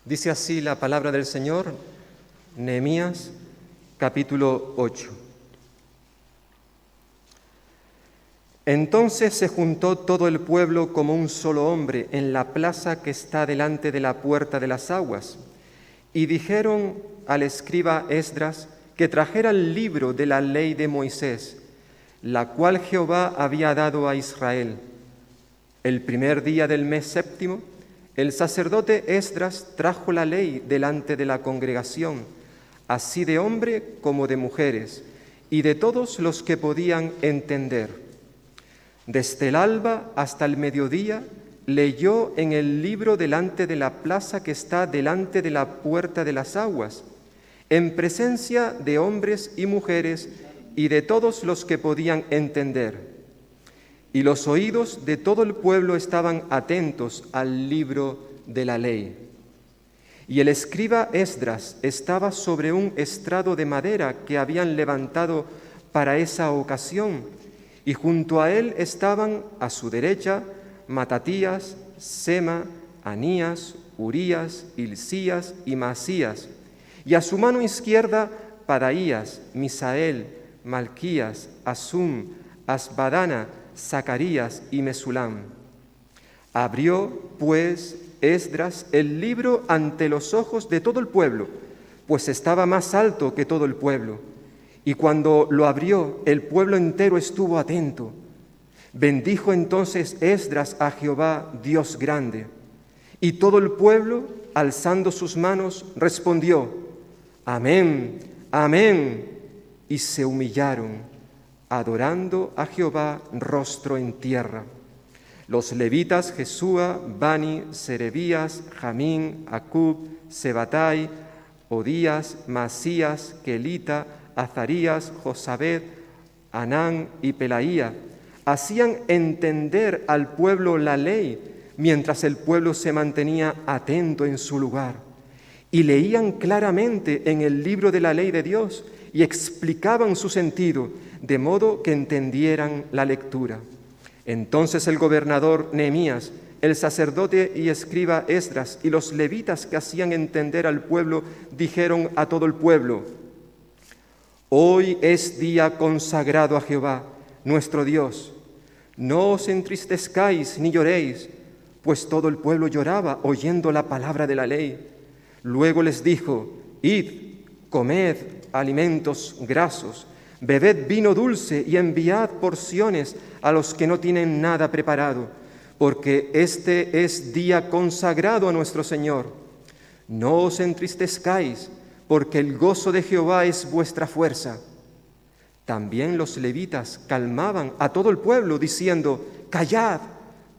Dice así la palabra del Señor, Nehemías, capítulo 8. Entonces se juntó todo el pueblo como un solo hombre en la plaza que está delante de la puerta de las aguas, y dijeron al escriba Esdras que trajera el libro de la ley de Moisés, la cual Jehová había dado a Israel. El primer día del mes séptimo, el sacerdote Esdras trajo la ley delante de la congregación, así de hombre como de mujeres, y de todos los que podían entender. Desde el alba hasta el mediodía leyó en el libro delante de la plaza que está delante de la puerta de las aguas, en presencia de hombres y mujeres y de todos los que podían entender. Y los oídos de todo el pueblo estaban atentos al libro de la ley. Y el escriba Esdras estaba sobre un estrado de madera que habían levantado para esa ocasión, y junto a él estaban a su derecha Matatías, Sema, Anías, Urías, Hilcías y Masías, y a su mano izquierda Padaías, Misael, Malquías, Asum, Asbadana, Zacarías y Mesulam. Abrió, pues, Esdras el libro ante los ojos de todo el pueblo, pues estaba más alto que todo el pueblo. Y cuando lo abrió, el pueblo entero estuvo atento. Bendijo entonces Esdras a Jehová, Dios grande. Y todo el pueblo, alzando sus manos, respondió: Amén, amén. Y se humillaron, adorando a Jehová rostro en tierra. Los levitas Jesúa, Bani, Serebías, Jamín, Acub, Sebatai, Odías, Masías, Kelita, Azarías, Josabed, Anán y Pelaía hacían entender al pueblo la ley, mientras el pueblo se mantenía atento en su lugar, y leían claramente en el libro de la ley de Dios y explicaban su sentido, de modo que entendieran la lectura. Entonces el gobernador Nehemías, el sacerdote y escriba Esdras y los levitas que hacían entender al pueblo dijeron a todo el pueblo: Hoy es día consagrado a Jehová, nuestro Dios. No os entristezcáis ni lloréis, pues todo el pueblo lloraba oyendo la palabra de la ley. Luego les dijo: Id, comed alimentos grasos, bebed vino dulce y enviad porciones a los que no tienen nada preparado, porque este es día consagrado a nuestro Señor. No os entristezcáis, porque el gozo de Jehová es vuestra fuerza. También los levitas calmaban a todo el pueblo, diciendo: Callad,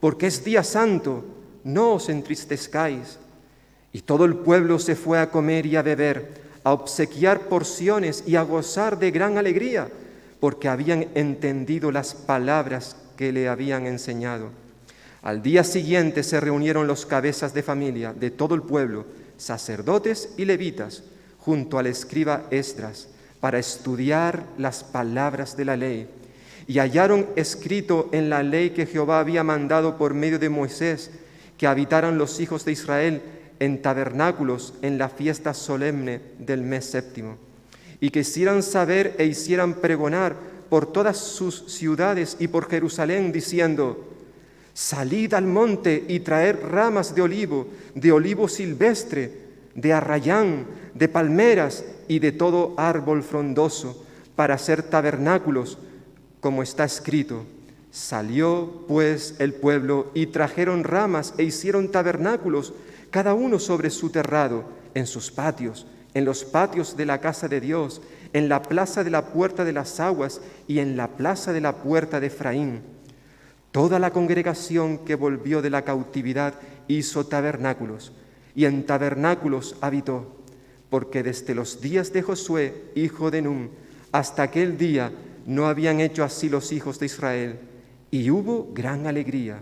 porque es día santo, no os entristezcáis. Y todo el pueblo se fue a comer y a beber, a obsequiar porciones y a gozar de gran alegría, porque habían entendido las palabras que le habían enseñado. Al día siguiente se reunieron los cabezas de familia de todo el pueblo, sacerdotes y levitas, junto al escriba Esdras, para estudiar las palabras de la ley. Y hallaron escrito en la ley que Jehová había mandado por medio de Moisés, que habitaran los hijos de Israel en tabernáculos en la fiesta solemne del mes séptimo, y que hicieran saber e hicieran pregonar por todas sus ciudades y por Jerusalén, diciendo: Salid al monte y traed ramas de olivo silvestre, de arrayán, de palmeras y de todo árbol frondoso, para hacer tabernáculos, como está escrito. Salió pues el pueblo y trajeron ramas e hicieron tabernáculos, cada uno sobre su terrado, en sus patios, en los patios de la casa de Dios, en la plaza de la puerta de las aguas y en la plaza de la puerta de Efraín. Toda la congregación que volvió de la cautividad hizo tabernáculos, y en tabernáculos habitó, porque desde los días de Josué, hijo de Nun, hasta aquel día no habían hecho así los hijos de Israel, y hubo gran alegría.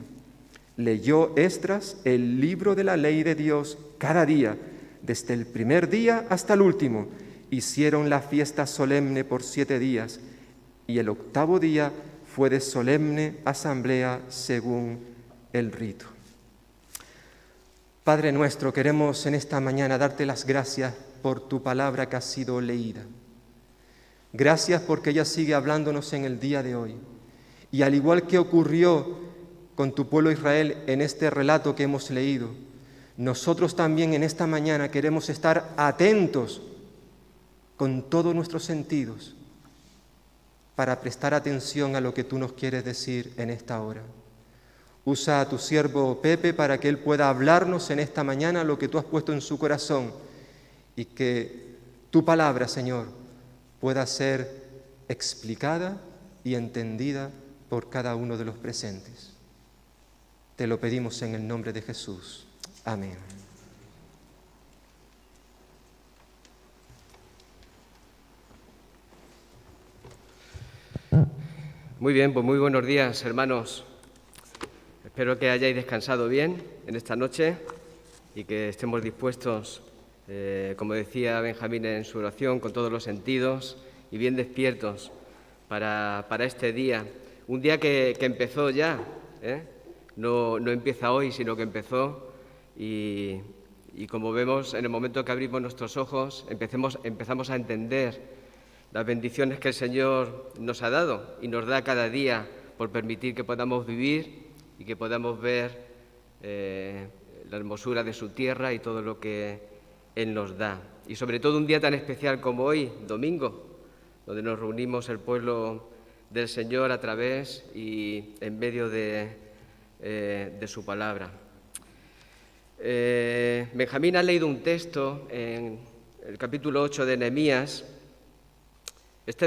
Leyó Esdras el libro de la ley de Dios cada día, desde el primer día hasta el último. Hicieron la fiesta solemne por 7 días, y el 8º día fue de solemne asamblea según el rito. Padre nuestro, queremos en esta mañana darte las gracias por tu palabra que ha sido leída. Gracias porque ella sigue hablándonos en el día de hoy. Y al igual que ocurrió con tu pueblo Israel en este relato que hemos leído, nosotros también en esta mañana queremos estar atentos con todos nuestros sentidos para prestar atención a lo que tú nos quieres decir en esta hora. Usa a tu siervo Pepe para que él pueda hablarnos en esta mañana lo que tú has puesto en su corazón y que tu palabra, Señor, pueda ser explicada y entendida por cada uno de los presentes. Te lo pedimos en el nombre de Jesús. Amén. Muy bien, pues muy buenos días, hermanos. Espero que hayáis descansado bien en esta noche y que estemos dispuestos, como decía Benjamín en su oración, con todos los sentidos y bien despiertos para este día. Un día que empezó ya, no empieza hoy, sino que empezó y como vemos, en el momento que abrimos nuestros ojos, empezamos a entender las bendiciones que el Señor nos ha dado y nos da cada día por permitir que podamos vivir y que podamos ver la hermosura de su tierra y todo lo que Él nos da. Y sobre todo un día tan especial como hoy, domingo, donde nos reunimos el pueblo del Señor a través y en medio de su palabra. Benjamín ha leído un texto en el capítulo 8 de Nehemías. Este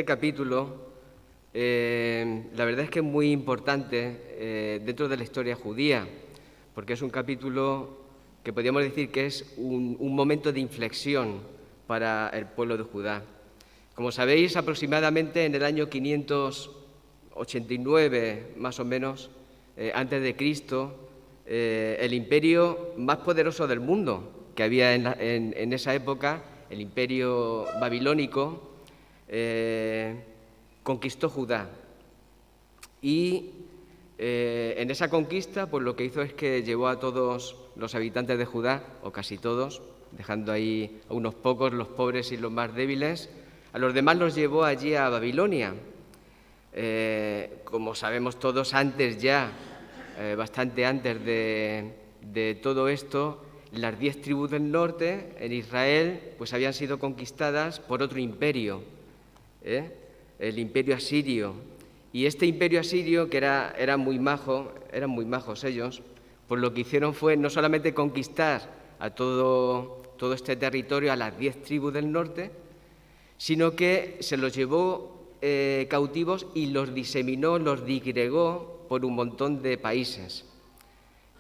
capítulo, la verdad es que es muy importante dentro de la historia judía, porque es un capítulo que podríamos decir que es un momento de inflexión para el pueblo de Judá. Como sabéis, aproximadamente en el año 589, más o menos, antes de Cristo, el imperio más poderoso del mundo que había en esa época, el imperio babilónico, conquistó Judá. Y en esa conquista, pues lo que hizo es que llevó a todos los habitantes de Judá, o casi todos, dejando ahí a unos pocos, los pobres y los más débiles, a los demás los llevó allí a Babilonia. Como sabemos todos, bastante antes de todo esto, las 10 tribus del norte en Israel pues habían sido conquistadas por otro imperio, el imperio asirio. Y este imperio asirio, que eran muy majos ellos, pues lo que hicieron fue no solamente conquistar a todo este territorio, a las 10 tribus del norte, sino que se los llevó cautivos y los diseminó, los digregó por un montón de países.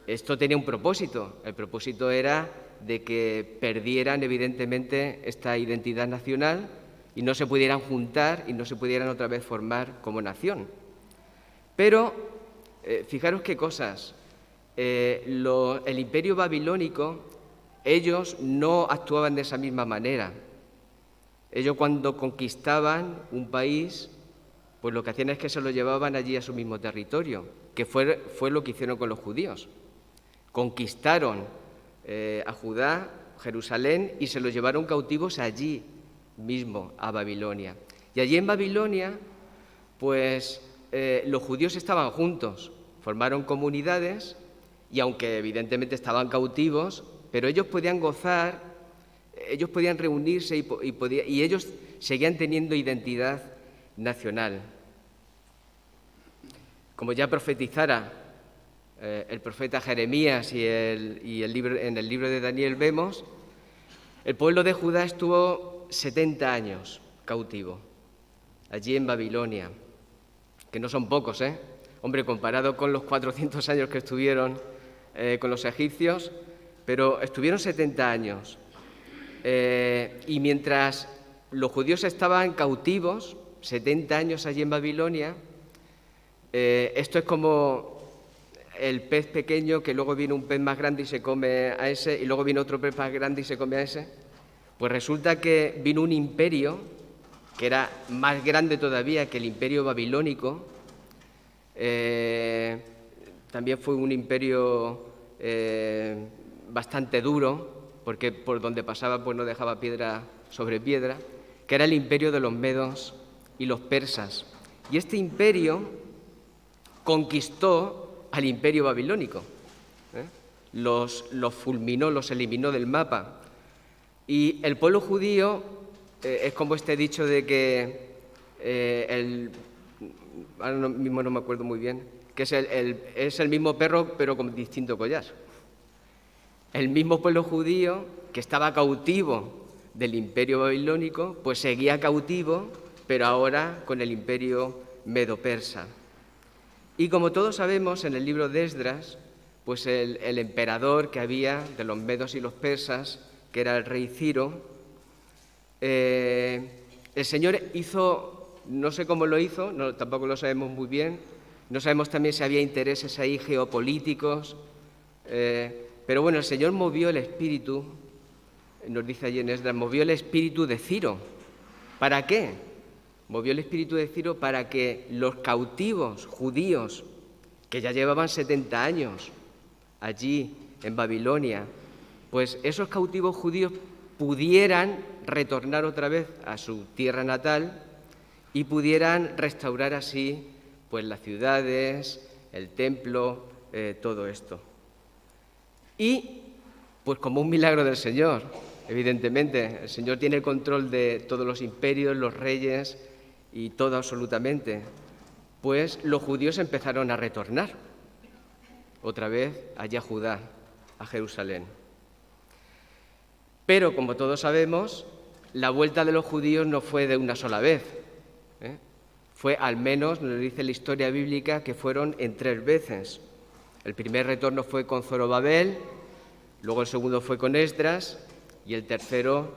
Esto tenía un propósito. El propósito era de que perdieran, evidentemente, esta identidad nacional y no se pudieran juntar y no se pudieran otra vez formar como nación. Pero, fijaros qué cosas. El imperio babilónico, ellos no actuaban de esa misma manera. Ellos cuando conquistaban un país, pues lo que hacían es que se lo llevaban allí a su mismo territorio, que fue lo que hicieron con los judíos. Conquistaron a Judá, Jerusalén, y se los llevaron cautivos allí mismo, a Babilonia. Y allí en Babilonia, pues los judíos estaban juntos, formaron comunidades, y aunque evidentemente estaban cautivos, pero ellos podían gozar, ellos podían reunirse y ellos seguían teniendo identidad nacional. Como ya profetizara el profeta Jeremías y en el libro de Daniel vemos, el pueblo de Judá estuvo 70 años cautivo, allí en Babilonia, que no son pocos, Hombre, comparado con los 400 años que estuvieron con los egipcios, pero estuvieron 70 años. Y mientras los judíos estaban cautivos, 70 años allí en Babilonia, esto es como el pez pequeño que luego viene un pez más grande y se come a ese, y luego viene otro pez más grande y se come a ese. Pues resulta que vino un imperio que era más grande todavía que el imperio babilónico. También fue un imperio bastante duro, porque por donde pasaba pues no dejaba piedra sobre piedra, que era el imperio de los medos y los persas. Y este imperio conquistó al imperio babilónico, los fulminó, los eliminó del mapa. Y el pueblo judío es como este dicho de que ahora mismo no me acuerdo muy bien, que es el mismo perro pero con distinto collar. El mismo pueblo judío que estaba cautivo del imperio babilónico, pues seguía cautivo, pero ahora con el imperio medo-persa. Y como todos sabemos, en el libro de Esdras, pues el emperador que había de los medos y los persas, que era el rey Ciro, el Señor hizo, no sé cómo lo hizo, tampoco lo sabemos muy bien, no sabemos también si había intereses ahí geopolíticos, pero bueno, el Señor movió el espíritu, nos dice allí en Esdras, movió el espíritu de Ciro. ¿Para qué? Movió el espíritu de Ciro para que los cautivos judíos, que ya llevaban 70 años allí en Babilonia, pues esos cautivos judíos pudieran retornar otra vez a su tierra natal y pudieran restaurar así pues las ciudades, el templo, todo esto. Y pues como un milagro del Señor, evidentemente, el Señor tiene el control de todos los imperios, los reyes y todo absolutamente, pues los judíos empezaron a retornar otra vez allá a Judá, a Jerusalén. Pero, como todos sabemos, la vuelta de los judíos no fue de una sola vez. Fue, al menos, nos dice la historia bíblica, que fueron en 3 veces. El primer retorno fue con Zorobabel, luego el segundo fue con Esdras y el tercero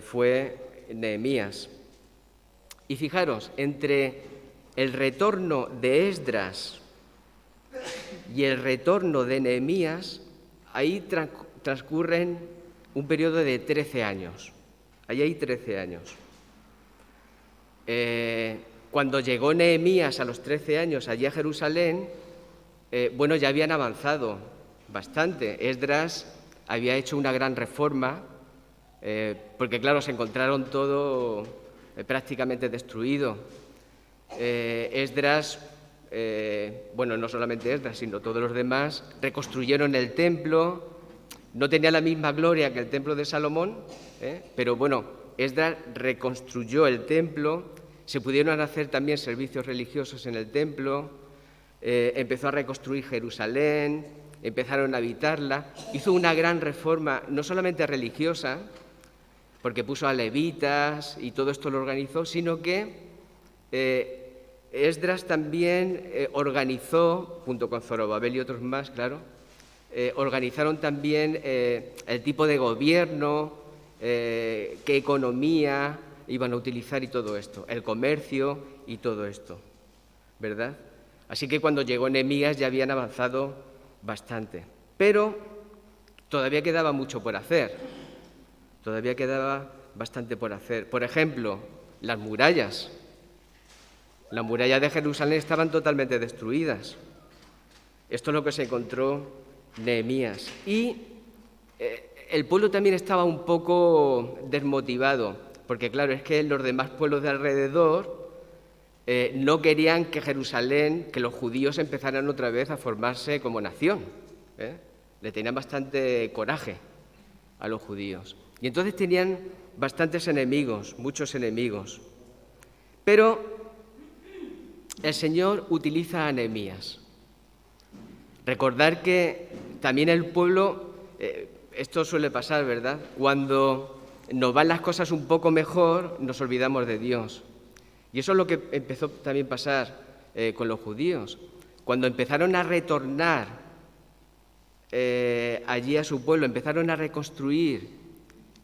fue Nehemías. Y fijaros, entre el retorno de Esdras y el retorno de Nehemías, ahí transcurren un periodo de 13 años. Ahí hay 13 años. Cuando llegó Nehemías a los 13 años allí a Jerusalén, bueno, ya habían avanzado bastante. Esdras había hecho una gran reforma, porque claro, se encontraron todo prácticamente destruido. Esdras, bueno, no solamente Esdras, sino todos los demás, reconstruyeron el templo. No tenía la misma gloria que el templo de Salomón, pero bueno, Esdras reconstruyó el templo, se pudieron hacer también servicios religiosos en el templo, empezó a reconstruir Jerusalén, empezaron a habitarla, hizo una gran reforma, no solamente religiosa, porque puso a levitas y todo esto lo organizó, sino que Esdras también organizó, junto con Zorobabel y otros más, claro, organizaron también el tipo de gobierno, qué economía iban a utilizar y todo esto, el comercio y todo esto, ¿verdad? Así que cuando llegó Nehemías ya habían avanzado bastante, pero todavía quedaba mucho por hacer, todavía quedaba bastante por hacer. Por ejemplo, las murallas de Jerusalén estaban totalmente destruidas. Esto es lo que se encontró Nehemías. Y el pueblo también estaba un poco desmotivado, porque claro, es que los demás pueblos de alrededor no querían que Jerusalén, que los judíos empezaran otra vez a formarse como nación. Le tenían bastante coraje a los judíos. Y entonces tenían bastantes enemigos, muchos enemigos. Pero el Señor utiliza a Nehemías. Recordar que también el pueblo, esto suele pasar, ¿verdad? Cuando nos van las cosas un poco mejor, nos olvidamos de Dios. Y eso es lo que empezó también a pasar con los judíos. Cuando empezaron a retornar allí a su pueblo, empezaron a reconstruir,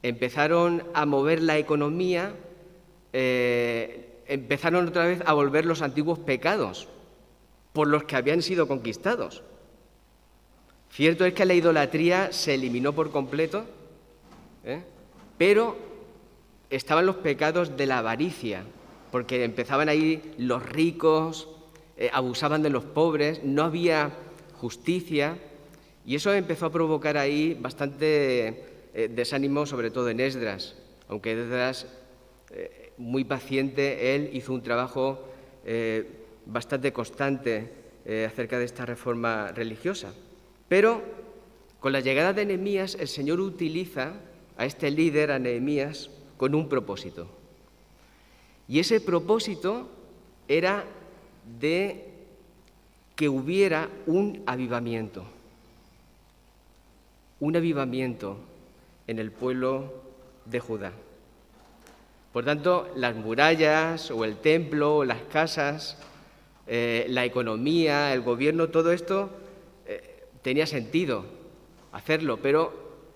empezaron a mover la economía, empezaron otra vez a volver los antiguos pecados por los que habían sido conquistados. Cierto es que la idolatría se eliminó por completo, pero estaban los pecados de la avaricia, porque empezaban ahí los ricos, abusaban de los pobres, no había justicia Y eso empezó a provocar ahí bastante desánimo, sobre todo en Esdras, aunque Esdras, muy paciente, él hizo un trabajo bastante constante acerca de esta reforma religiosa. Pero con la llegada de Nehemías, el Señor utiliza a este líder, a Nehemías, con un propósito. Y ese propósito era de que hubiera un avivamiento en el pueblo de Judá. Por tanto, las murallas o el templo o las casas, la economía, el gobierno, todo esto tenía sentido hacerlo, pero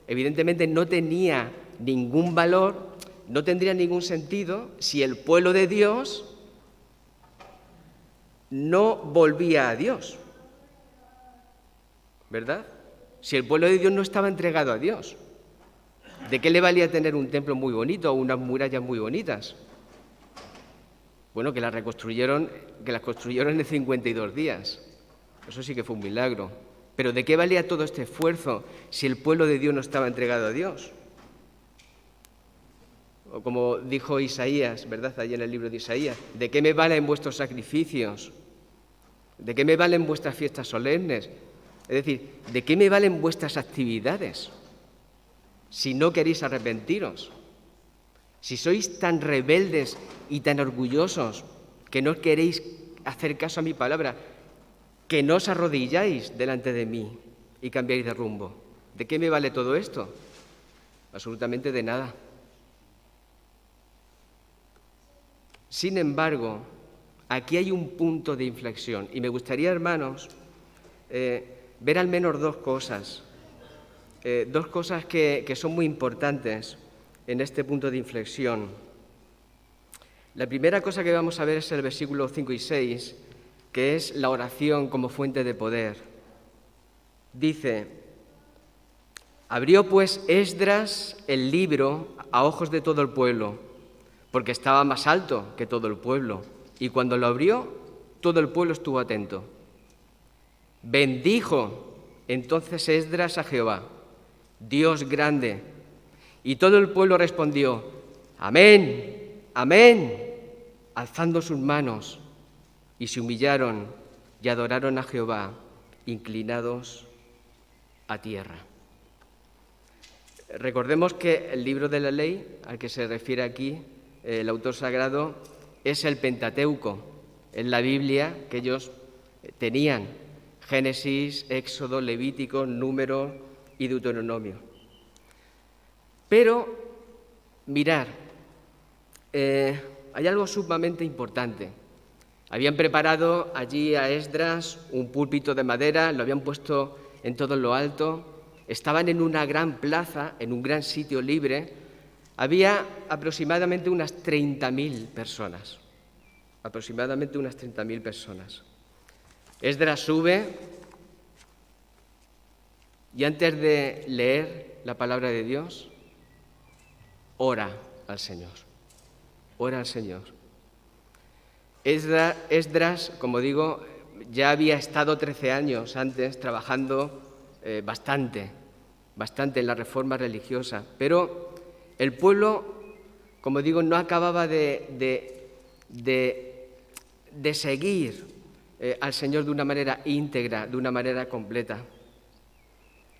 evidentemente no tenía ningún valor, no tendría ningún sentido si el pueblo de Dios no volvía a Dios, ¿verdad? Si el pueblo de Dios no estaba entregado a Dios, ¿de qué le valía tener un templo muy bonito o unas murallas muy bonitas? Bueno, que las construyeron en 52 días. Eso sí que fue un milagro. Pero ¿de qué valía todo este esfuerzo si el pueblo de Dios no estaba entregado a Dios? O como dijo Isaías, ¿verdad?, allí en el libro de Isaías, ¿de qué me valen vuestros sacrificios? ¿De qué me valen vuestras fiestas solemnes? Es decir, ¿de qué me valen vuestras actividades si no queréis arrepentiros? Si sois tan rebeldes y tan orgullosos que no queréis hacer caso a mi palabra, que no os arrodilláis delante de mí y cambiáis de rumbo. ¿De qué me vale todo esto? Absolutamente de nada. Sin embargo, aquí hay un punto de inflexión y me gustaría, hermanos, ver al menos dos cosas que son muy importantes en este punto de inflexión. La primera cosa que vamos a ver es el versículo 5 y 6, que es la oración como fuente de poder. Dice: abrió pues Esdras el libro a ojos de todo el pueblo, porque estaba más alto que todo el pueblo, y cuando lo abrió, todo el pueblo estuvo atento. Bendijo entonces Esdras a Jehová, Dios grande, y todo el pueblo respondió: amén, amén, alzando sus manos, y se humillaron y adoraron a Jehová, inclinados a tierra. Recordemos que el libro de la ley, al que se refiere aquí el autor sagrado, es el Pentateuco, es la Biblia que ellos tenían: Génesis, Éxodo, Levítico, Número y Deuteronomio. Pero, mirad, hay algo sumamente importante. Habían preparado allí a Esdras un púlpito de madera, lo habían puesto en todo lo alto, estaban en una gran plaza, en un gran sitio libre. Había aproximadamente unas 30.000 personas, Esdras sube y antes de leer la palabra de Dios, ora al Señor. Esdras, como digo, ya había estado 13 años antes trabajando bastante en la reforma religiosa, pero el pueblo, como digo, no acababa de seguir al Señor de una manera íntegra, de una manera completa.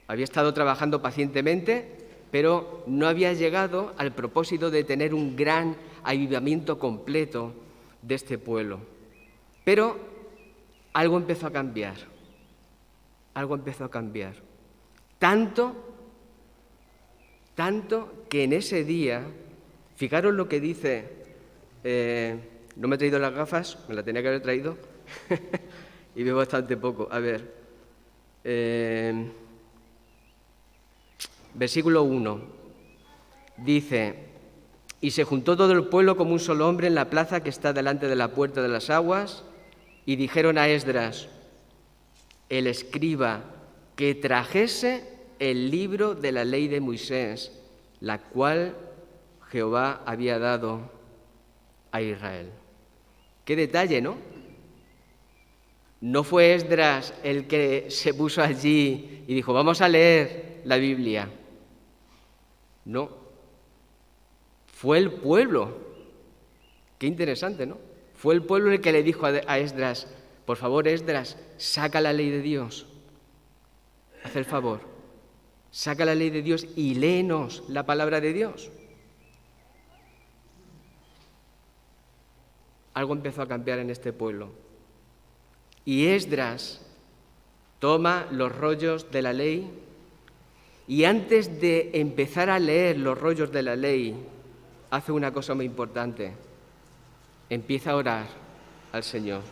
Había estado trabajando pacientemente, pero no había llegado al propósito de tener un gran avivamiento completo de este pueblo. Pero algo empezó a cambiar. Tanto que en ese día, fijaros lo que dice, no me he traído las gafas, me las tenía que haber traído, y veo bastante poco. A ver, versículo 1, dice: y se juntó todo el pueblo como un solo hombre en la plaza que está delante de la puerta de las aguas, y dijeron a Esdras, el escriba, que trajese el libro de la ley de Moisés, la cual Jehová había dado a Israel. Qué detalle, ¿no? No fue Esdras el que se puso allí y dijo, vamos a leer la Biblia. No, fue el pueblo. Qué interesante, ¿no? Fue el pueblo el que le dijo a Esdras, por favor, Esdras, saca la ley de Dios. Haz el favor, saca la ley de Dios y léenos la palabra de Dios. Algo empezó a cambiar en este pueblo. Y Esdras toma los rollos de la ley y antes de empezar a leer los rollos de la ley, hace una cosa muy importante. Empieza a orar al Señor.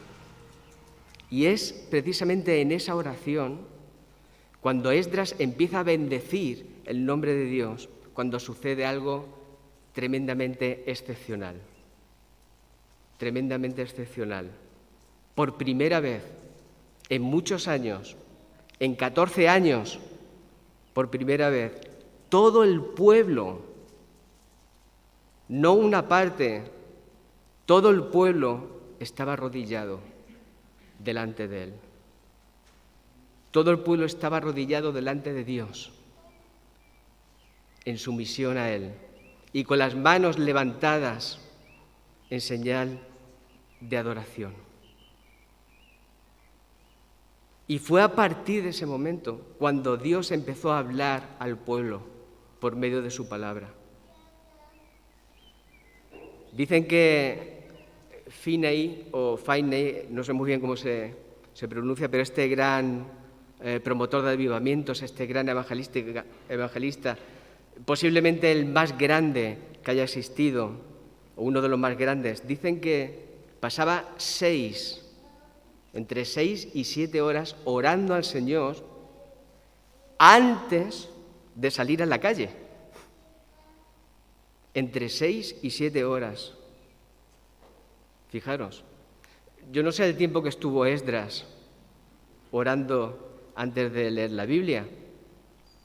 Y es precisamente en esa oración, cuando Esdras empieza a bendecir el nombre de Dios, cuando sucede algo tremendamente excepcional. Tremendamente excepcional. Por primera vez, en muchos años, en 14 años, por primera vez, todo el pueblo, no una parte, todo el pueblo estaba arrodillado delante de él. Todo el pueblo estaba arrodillado delante de Dios, en sumisión a Él, y con las manos levantadas en señal de adoración. Y fue a partir de ese momento cuando Dios empezó a hablar al pueblo por medio de su palabra. Dicen que Finney, no sé muy bien cómo se pronuncia, pero este gran promotor de avivamientos, este gran evangelista, posiblemente el más grande que haya existido, o uno de los más grandes, dicen que pasaba entre 6 y 7 horas orando al Señor antes de salir a la calle. Entre 6 y 7 horas. Fijaros, yo no sé el tiempo que estuvo Esdras orando antes de leer la Biblia.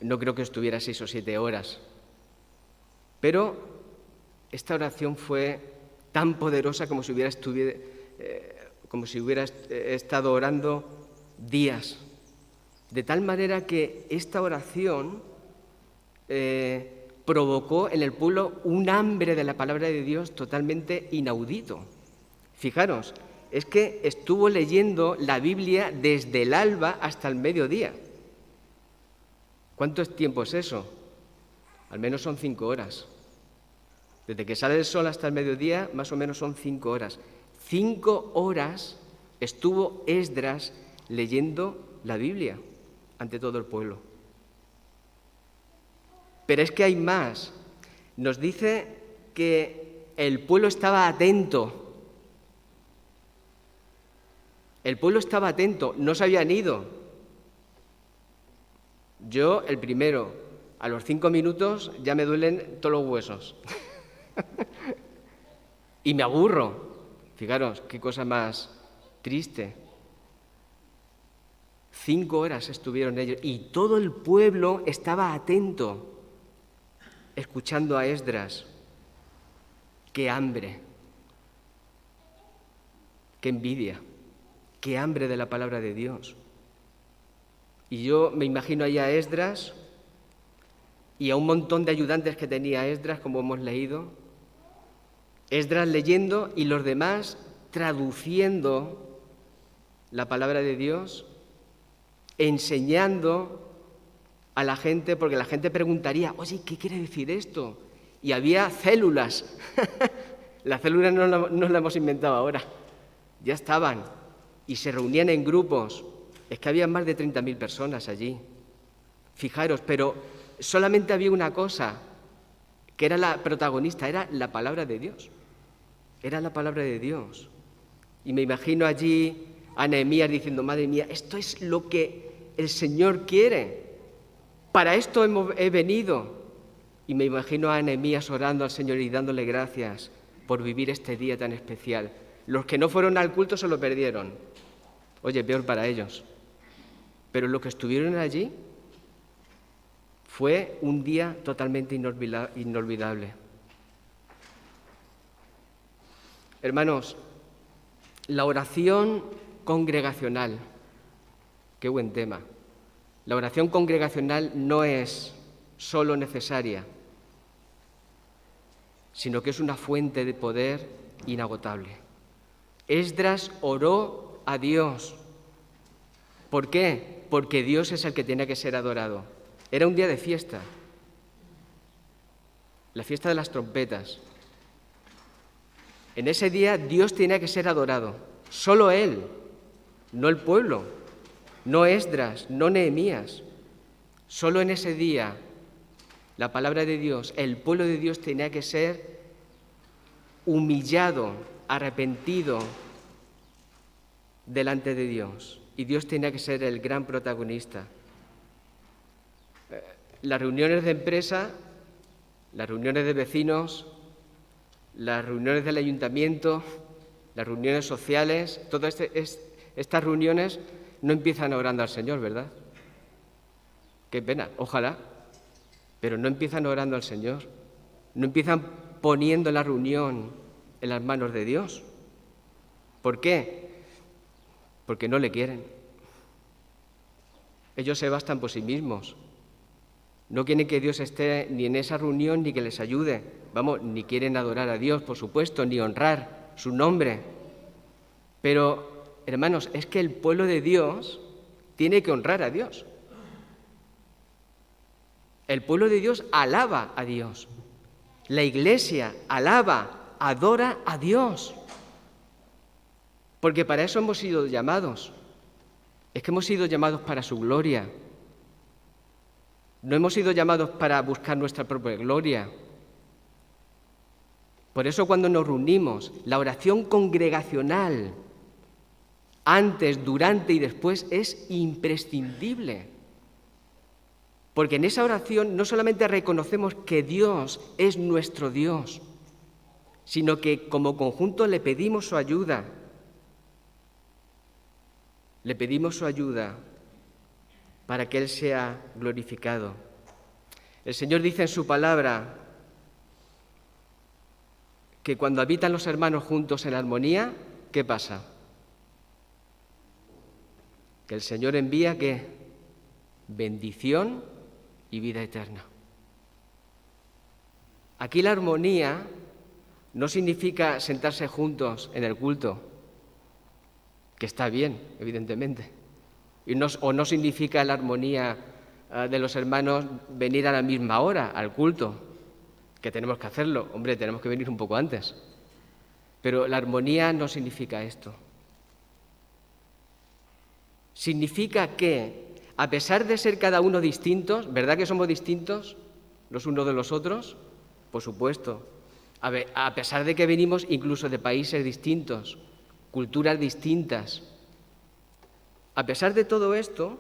No creo que estuviera 6 o 7 horas. Pero esta oración fue tan poderosa como si hubiera estado orando días. De tal manera que esta oración provocó en el pueblo un hambre de la palabra de Dios totalmente inaudito. Fijaros, es que estuvo leyendo la Biblia desde el alba hasta el mediodía. ¿Cuánto tiempo es eso? Al menos son 5 horas. Desde que sale el sol hasta el mediodía, más o menos son 5 horas. 5 horas estuvo Esdras leyendo la Biblia ante todo el pueblo. Pero es que hay más. Nos dice que el pueblo estaba atento. El pueblo estaba atento, no se habían ido. Yo, el primero, a los 5 minutos ya me duelen todos los huesos. Y me aburro. Fijaros, qué cosa más triste. 5 horas estuvieron ellos y todo el pueblo estaba atento, escuchando a Esdras. ¡Qué hambre! ¡Qué envidia! ¡Qué hambre de la palabra de Dios! Y yo me imagino ahí a Esdras y a un montón de ayudantes que tenía Esdras, como hemos leído. Esdras leyendo y los demás traduciendo la palabra de Dios, enseñando a la gente, porque la gente preguntaría, oye, ¿qué quiere decir esto? Y había células. Las células no las hemos inventado ahora, ya estaban. Y se reunían en grupos. Es que había más de 30.000 personas allí. Fijaros, pero solamente había una cosa, que era la protagonista, era la palabra de Dios. Era la palabra de Dios. Y me imagino allí a Nehemías diciendo, madre mía, esto es lo que el Señor quiere. Para esto he venido. Y me imagino a Nehemías orando al Señor y dándole gracias por vivir este día tan especial. Los que no fueron al culto se lo perdieron. Oye, peor para ellos. Pero los que estuvieron allí fue un día totalmente inolvidable. Hermanos, la oración congregacional. Qué buen tema. La oración congregacional no es solo necesaria, sino que es una fuente de poder inagotable. Esdras oró a Dios. ¿Por qué? Porque Dios es el que tiene que ser adorado. Era un día de fiesta, la fiesta de las trompetas. En ese día Dios tenía que ser adorado, solo Él, no el pueblo, no Esdras, no Nehemías. Solo en ese día la palabra de Dios, el pueblo de Dios tenía que ser humillado, arrepentido delante de Dios. Y Dios tenía que ser el gran protagonista. Las reuniones de empresa, las reuniones de vecinos, las reuniones del ayuntamiento, las reuniones sociales, todas estas reuniones no empiezan orando al Señor, ¿verdad? Qué pena, ojalá, pero no empiezan orando al Señor, no empiezan poniendo la reunión en las manos de Dios. ¿Por qué? Porque no le quieren. Ellos se bastan por sí mismos. No quieren que Dios esté ni en esa reunión ni que les ayude. Vamos, ni quieren adorar a Dios, por supuesto, ni honrar su nombre. Pero, hermanos, es que el pueblo de Dios tiene que honrar a Dios. El pueblo de Dios alaba a Dios. La Iglesia alaba, adora a Dios. Porque para eso hemos sido llamados. Es que hemos sido llamados para su gloria. No hemos sido llamados para buscar nuestra propia gloria. Por eso cuando nos reunimos, la oración congregacional, antes, durante y después, es imprescindible. Porque en esa oración no solamente reconocemos que Dios es nuestro Dios, sino que como conjunto le pedimos su ayuda. Le pedimos su ayuda para que Él sea glorificado. El Señor dice en su palabra que cuando habitan los hermanos juntos en armonía, ¿qué pasa? Que el Señor envía, ¿qué? Bendición y vida eterna. Aquí la armonía no significa sentarse juntos en el culto, que está bien, evidentemente. O no significa la armonía de los hermanos venir a la misma hora al culto, que tenemos que hacerlo. Hombre, tenemos que venir un poco antes. Pero la armonía no significa esto. Significa que, a pesar de ser cada uno distintos, ¿verdad que somos distintos los unos de los otros? Por supuesto. A pesar de que venimos incluso de países distintos, culturas distintas, a pesar de todo esto,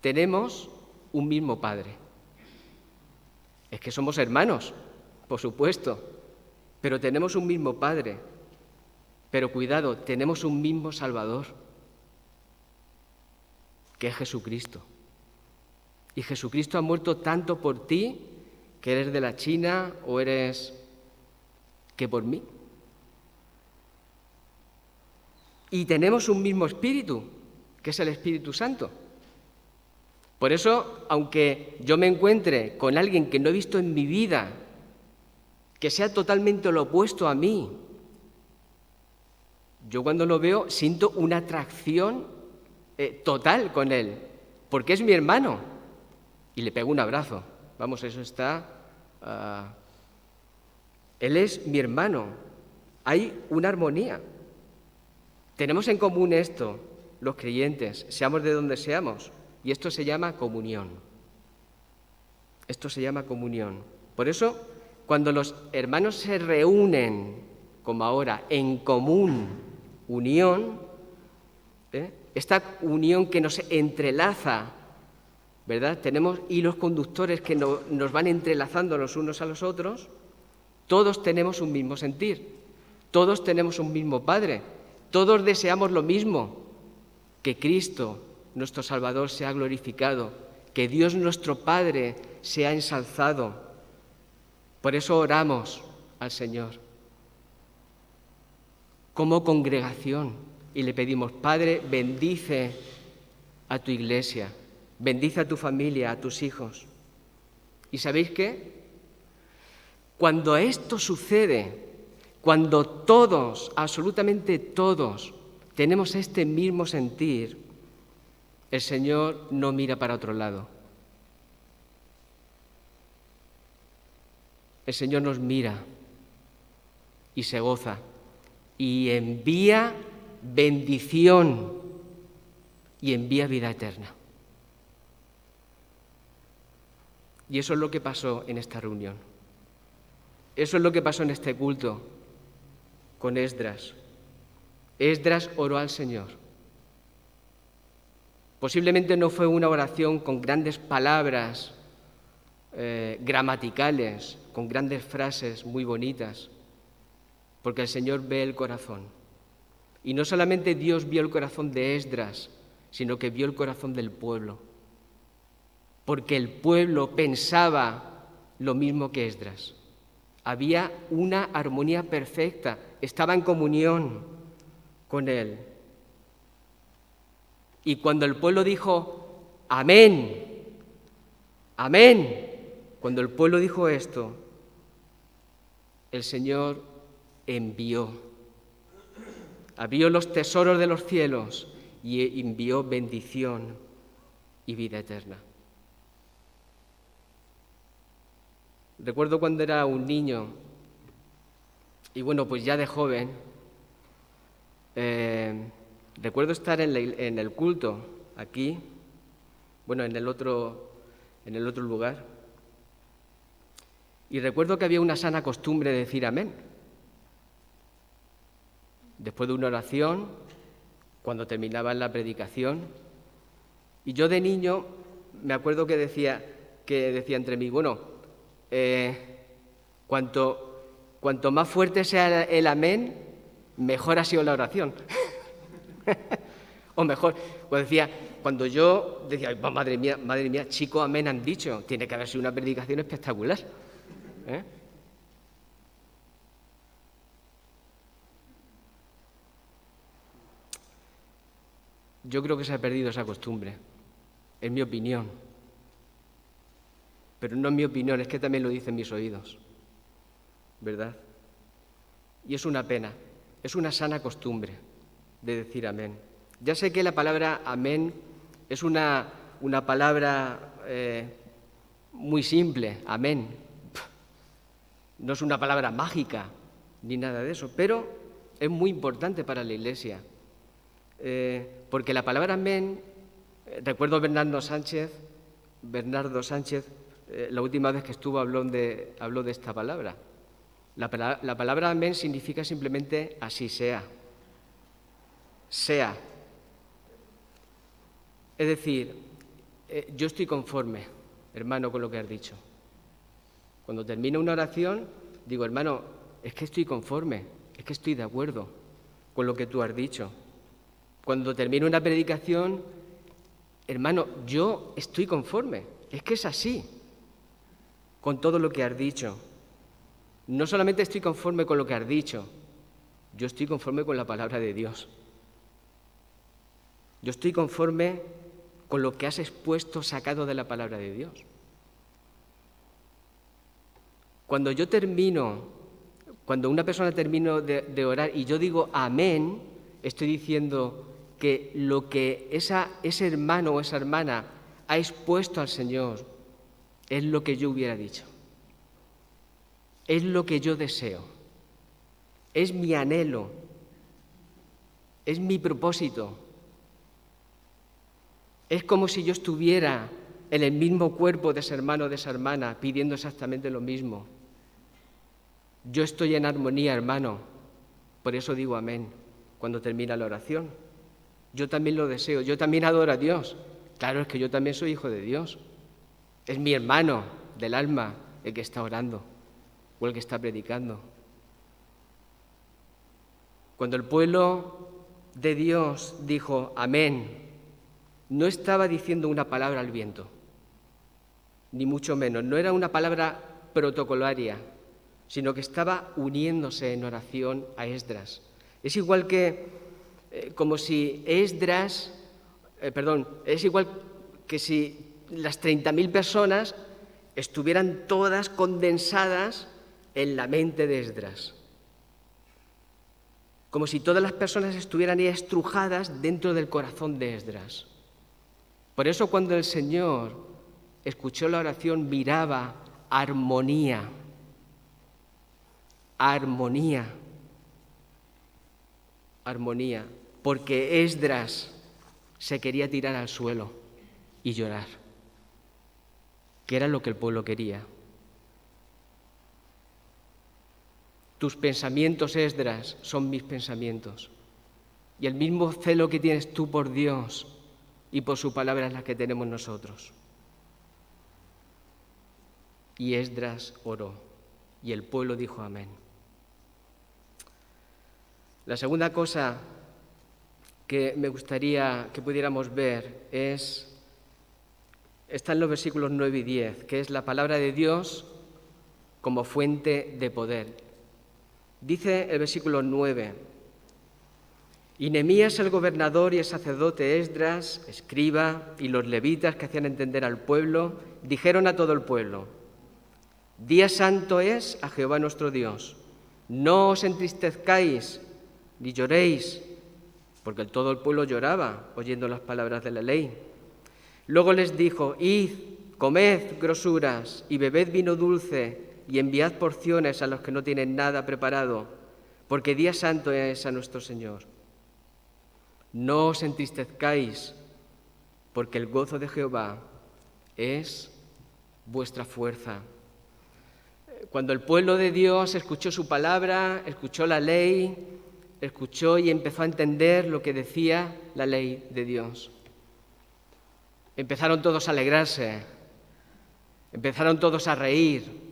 tenemos un mismo Padre. Es que somos hermanos, por supuesto, pero tenemos un mismo Padre. Pero cuidado, tenemos un mismo Salvador, que es Jesucristo. Y Jesucristo ha muerto tanto por ti, que eres de la China o eres que por mí. Y tenemos un mismo Espíritu, que es el Espíritu Santo. Por eso, aunque yo me encuentre con alguien que no he visto en mi vida, que sea totalmente lo opuesto a mí, yo cuando lo veo siento una atracción total con él, porque es mi hermano, y le pego un abrazo. Vamos, eso está... él es mi hermano. Hay una armonía. Tenemos en común esto, los creyentes, seamos de donde seamos, y esto se llama comunión. Esto se llama comunión. Por eso, cuando los hermanos se reúnen, como ahora, en común unión, esta unión que nos entrelaza, ¿verdad? Tenemos hilos conductores que nos van entrelazando los unos a los otros. Todos tenemos un mismo sentir, todos tenemos un mismo Padre, todos deseamos lo mismo, que Cristo, nuestro Salvador, sea glorificado, que Dios nuestro Padre sea ensalzado. Por eso oramos al Señor. Como congregación, y le pedimos, Padre, bendice a tu iglesia, bendice a tu familia, a tus hijos. ¿Y sabéis qué? Cuando esto sucede, cuando todos, absolutamente todos, tenemos este mismo sentir, el Señor no mira para otro lado. El Señor nos mira y se goza y envía bendición y envía vida eterna. Y eso es lo que pasó en esta reunión. Eso es lo que pasó en este culto con Esdras. Esdras oró al Señor. Posiblemente no fue una oración con grandes palabras gramaticales, con grandes frases muy bonitas, porque el Señor ve el corazón. Y no solamente Dios vio el corazón de Esdras, sino que vio el corazón del pueblo, porque el pueblo pensaba lo mismo que Esdras. Había una armonía perfecta, estaba en comunión con él. Y cuando el pueblo dijo, amén, amén, cuando el pueblo dijo esto, el Señor abrió los tesoros de los cielos y envió bendición y vida eterna. Recuerdo cuando era un niño, y bueno, pues ya de joven, recuerdo estar en el culto, aquí, bueno, en el otro lugar, y recuerdo que había una sana costumbre de decir amén. Después de una oración, cuando terminaba la predicación, y yo de niño me acuerdo que decía entre mí, bueno, cuanto más fuerte sea el amén, mejor ha sido la oración. O mejor, pues decía, cuando yo decía, madre mía, chico, amén han dicho, tiene que haber sido una predicación espectacular. Yo creo que se ha perdido esa costumbre, en mi opinión. Pero no es mi opinión, es que también lo dicen mis oídos, ¿verdad? Y es una pena, es una sana costumbre de decir amén. Ya sé que la palabra amén es una palabra muy simple, amén. No es una palabra mágica ni nada de eso, pero es muy importante para la Iglesia. Porque la palabra amén, recuerdo Bernardo Sánchez, la última vez que estuvo habló de esta palabra. La palabra amén significa simplemente así sea. Sea. Es decir, yo estoy conforme, hermano, con lo que has dicho. Cuando termino una oración, digo, hermano, es que estoy conforme, es que estoy de acuerdo con lo que tú has dicho. Cuando termino una predicación, hermano, yo estoy conforme, es que es así, con todo lo que has dicho. No solamente estoy conforme con lo que has dicho, yo estoy conforme con la palabra de Dios. Yo estoy conforme con lo que has expuesto, sacado de la palabra de Dios. Cuando una persona termina de orar y yo digo amén, estoy diciendo que lo que ese hermano o esa hermana ha expuesto al Señor es lo que yo hubiera dicho. Es lo que yo deseo. Es mi anhelo. Es mi propósito. Es como si yo estuviera en el mismo cuerpo de ese hermano o de esa hermana pidiendo exactamente lo mismo. Yo estoy en armonía, hermano. Por eso digo amén cuando termina la oración. Yo también lo deseo. Yo también adoro a Dios. Claro, es que yo también soy hijo de Dios. Es mi hermano del alma el que está orando o el que está predicando. Cuando el pueblo de Dios dijo amén, no estaba diciendo una palabra al viento, ni mucho menos. No era una palabra protocolaria, sino que estaba uniéndose en oración a Esdras. Es igual que como si es igual que si las 30.000 personas estuvieran todas condensadas en la mente de Esdras. Como si todas las personas estuvieran ahí estrujadas dentro del corazón de Esdras. Por eso cuando el Señor escuchó la oración miraba armonía, armonía, armonía, porque Esdras se quería tirar al suelo y llorar, que era lo que el pueblo quería. Tus pensamientos, Esdras, son mis pensamientos. Y el mismo celo que tienes tú por Dios y por su palabra es la que tenemos nosotros. Y Esdras oró, y el pueblo dijo amén. La segunda cosa que me gustaría que pudiéramos ver está en los versículos 9 y 10, que es la palabra de Dios como fuente de poder. Dice el versículo 9, y Nehemías el gobernador y el sacerdote Esdras, escriba, y los levitas que hacían entender al pueblo, dijeron a todo el pueblo, día santo es a Jehová nuestro Dios, no os entristezcáis ni lloréis, porque todo el pueblo lloraba oyendo las palabras de la ley. Luego les dijo, id, comed grosuras y bebed vino dulce y enviad porciones a los que no tienen nada preparado, porque día santo es a nuestro Señor. No os entristezcáis, porque el gozo de Jehová es vuestra fuerza. Cuando el pueblo de Dios escuchó su palabra, escuchó la ley, escuchó y empezó a entender lo que decía la ley de Dios, empezaron todos a alegrarse, empezaron todos a reír,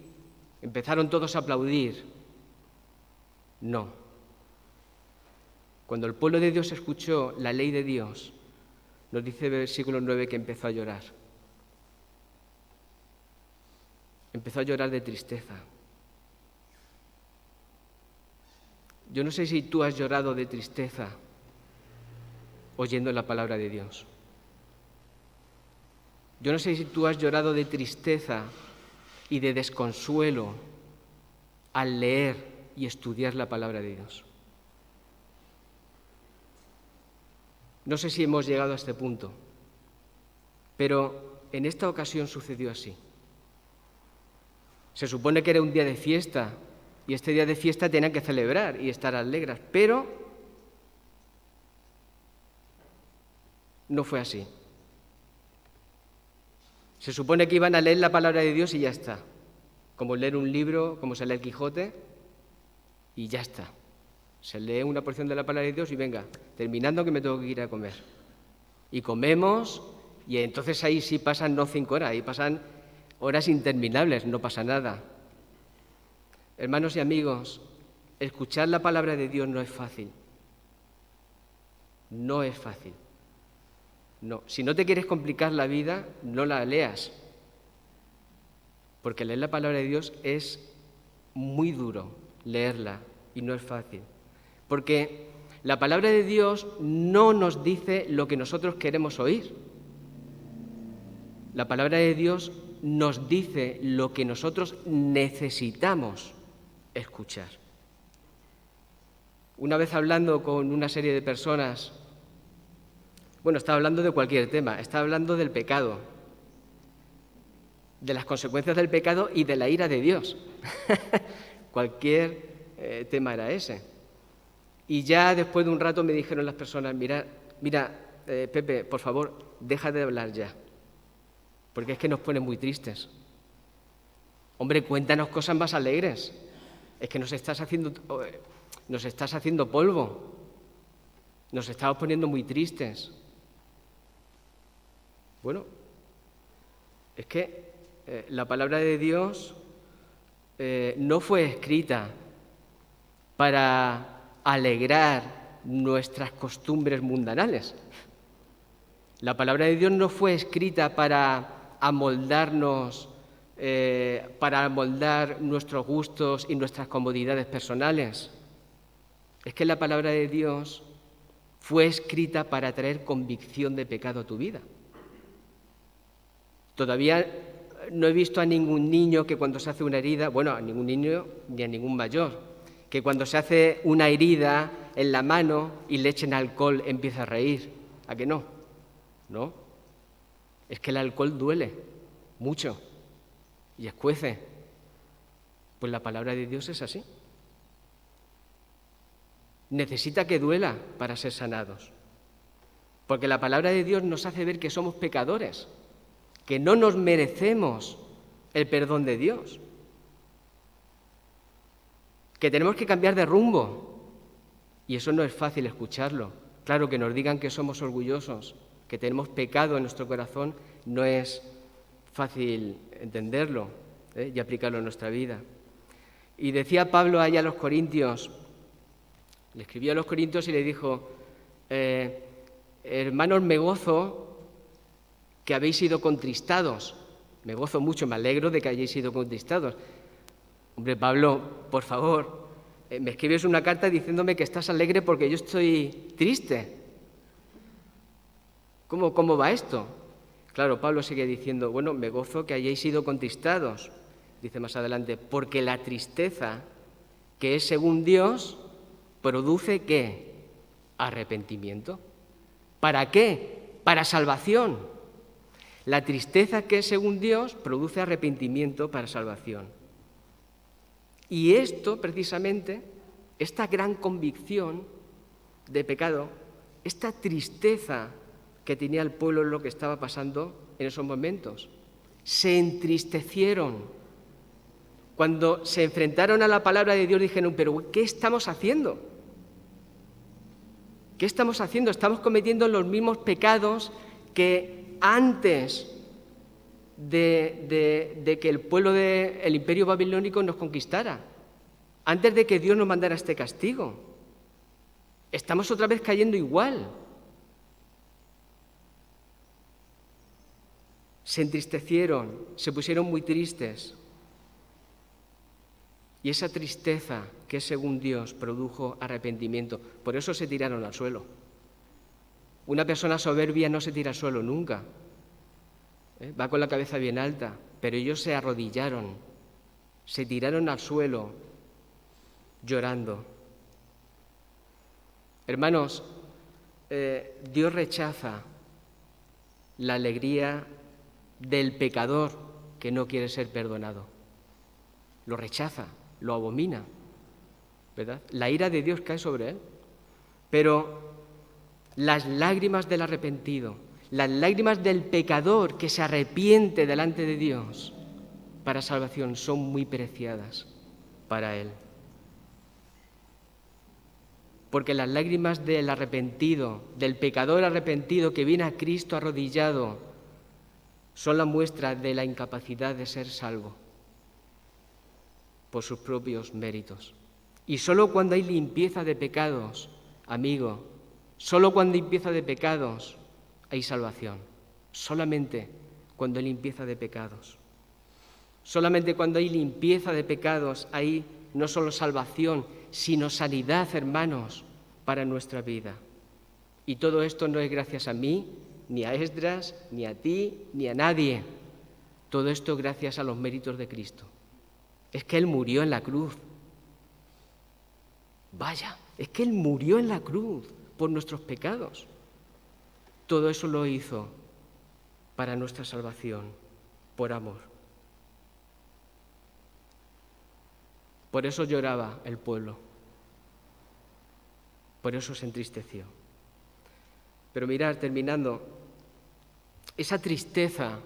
empezaron todos a aplaudir. No. Cuando el pueblo de Dios escuchó la ley de Dios, nos dice el versículo 9 que empezó a llorar. Empezó a llorar de tristeza. Yo no sé si tú has llorado de tristeza oyendo la palabra de Dios. Yo no sé si tú has llorado de tristeza y de desconsuelo al leer y estudiar la palabra de Dios. No sé si hemos llegado a este punto, pero en esta ocasión sucedió así. Se supone que era un día de fiesta y este día de fiesta tenían que celebrar y estar alegres, pero no fue así. Se supone que iban a leer la palabra de Dios y ya está, como leer un libro, como se lee el Quijote, y ya está. Se lee una porción de la palabra de Dios y venga, terminando que me tengo que ir a comer. Y comemos, y entonces ahí sí pasan no 5 horas, ahí pasan horas interminables, no pasa nada. Hermanos y amigos, escuchar la palabra de Dios no es fácil. No es fácil. No. Si no te quieres complicar la vida, no la leas. Porque leer la palabra de Dios es muy duro, leerla, y no es fácil. Porque la palabra de Dios no nos dice lo que nosotros queremos oír. La palabra de Dios nos dice lo que nosotros necesitamos escuchar. Una vez hablando con una serie de personas, estaba hablando de cualquier tema, estaba hablando del pecado, de las consecuencias del pecado y de la ira de Dios. Cualquier tema era ese. Y ya después de un rato me dijeron las personas, mira, Pepe, por favor, deja de hablar ya, porque es que nos pone muy tristes. Hombre, cuéntanos cosas más alegres. Es que nos estás haciendo polvo. Nos estamos poniendo muy tristes. Bueno, es que la palabra de Dios no fue escrita para alegrar nuestras costumbres mundanales. La palabra de Dios no fue escrita para amoldarnos, para amoldar nuestros gustos y nuestras comodidades personales. Es que la palabra de Dios fue escrita para traer convicción de pecado a tu vida. Todavía no he visto a ningún niño que cuando se hace una herida, bueno, a ningún niño ni a ningún mayor, que cuando se hace una herida en la mano y le echen alcohol empieza a reír. ¿A que no? ¿No? Es que el alcohol duele mucho y escuece. Pues la palabra de Dios es así. Necesita que duela para ser sanados. Porque la palabra de Dios nos hace ver que somos pecadores, que no nos merecemos el perdón de Dios, que tenemos que cambiar de rumbo. Y eso no es fácil escucharlo. Claro, que nos digan que somos orgullosos, que tenemos pecado en nuestro corazón, no es fácil entenderlo y aplicarlo en nuestra vida. Y decía Pablo allá a los Corintios, le escribió a los Corintios y le dijo, hermanos, me gozo que habéis sido contristados. Me gozo mucho, me alegro de que hayáis sido contristados. Hombre, Pablo, por favor, me escribes una carta diciéndome que estás alegre porque yo estoy triste. ¿Cómo va esto? Claro, Pablo sigue diciendo, bueno, me gozo que hayáis sido contristados. Dice más adelante, porque la tristeza, que es según Dios, produce ¿qué? Arrepentimiento. ¿Para qué? Para salvación. La tristeza que es según Dios produce arrepentimiento para salvación. Y esto, precisamente, esta gran convicción de pecado, esta tristeza que tenía el pueblo en lo que estaba pasando en esos momentos, se entristecieron. Cuando se enfrentaron a la palabra de Dios dijeron, pero ¿qué estamos haciendo? ¿Qué estamos haciendo? Estamos cometiendo los mismos pecados que antes de que el pueblo del Imperio Babilónico nos conquistara, antes de que Dios nos mandara este castigo. Estamos otra vez cayendo igual. Se entristecieron, se pusieron muy tristes. Y esa tristeza que según Dios produjo arrepentimiento. Por eso se tiraron al suelo. Una persona soberbia no se tira al suelo nunca. Va con la cabeza bien alta, pero ellos se arrodillaron, se tiraron al suelo llorando. Hermanos, Dios rechaza la alegría del pecador que no quiere ser perdonado. Lo rechaza, lo abomina, ¿verdad? La ira de Dios cae sobre él. Pero las lágrimas del arrepentido, las lágrimas del pecador que se arrepiente delante de Dios para salvación son muy preciadas para él. Porque las lágrimas del arrepentido, del pecador arrepentido que viene a Cristo arrodillado, son la muestra de la incapacidad de ser salvo por sus propios méritos. Y solo cuando hay limpieza de pecados, amigo, solo cuando hay limpieza de pecados hay salvación. Solamente cuando hay limpieza de pecados. Solamente cuando hay limpieza de pecados hay no solo salvación, sino sanidad, hermanos, para nuestra vida. Y todo esto no es gracias a mí, ni a Esdras, ni a ti, ni a nadie. Todo esto gracias a los méritos de Cristo. Es que Él murió en la cruz. Vaya, es que Él murió en la cruz por nuestros pecados. Todo eso lo hizo para nuestra salvación, por amor. Por eso lloraba el pueblo. Por eso se entristeció. Pero mirad, terminando, esa tristeza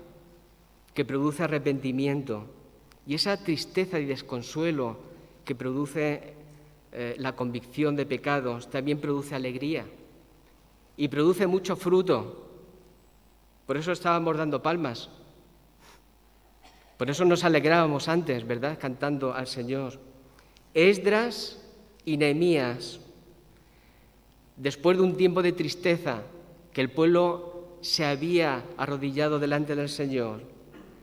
que produce arrepentimiento y esa tristeza y desconsuelo que produce la convicción de pecados también produce alegría y produce mucho fruto. Por eso estábamos dando palmas. Por eso nos alegrábamos antes, ¿verdad?, cantando al Señor. Esdras y Nehemías, después de un tiempo de tristeza, que el pueblo se había arrodillado delante del Señor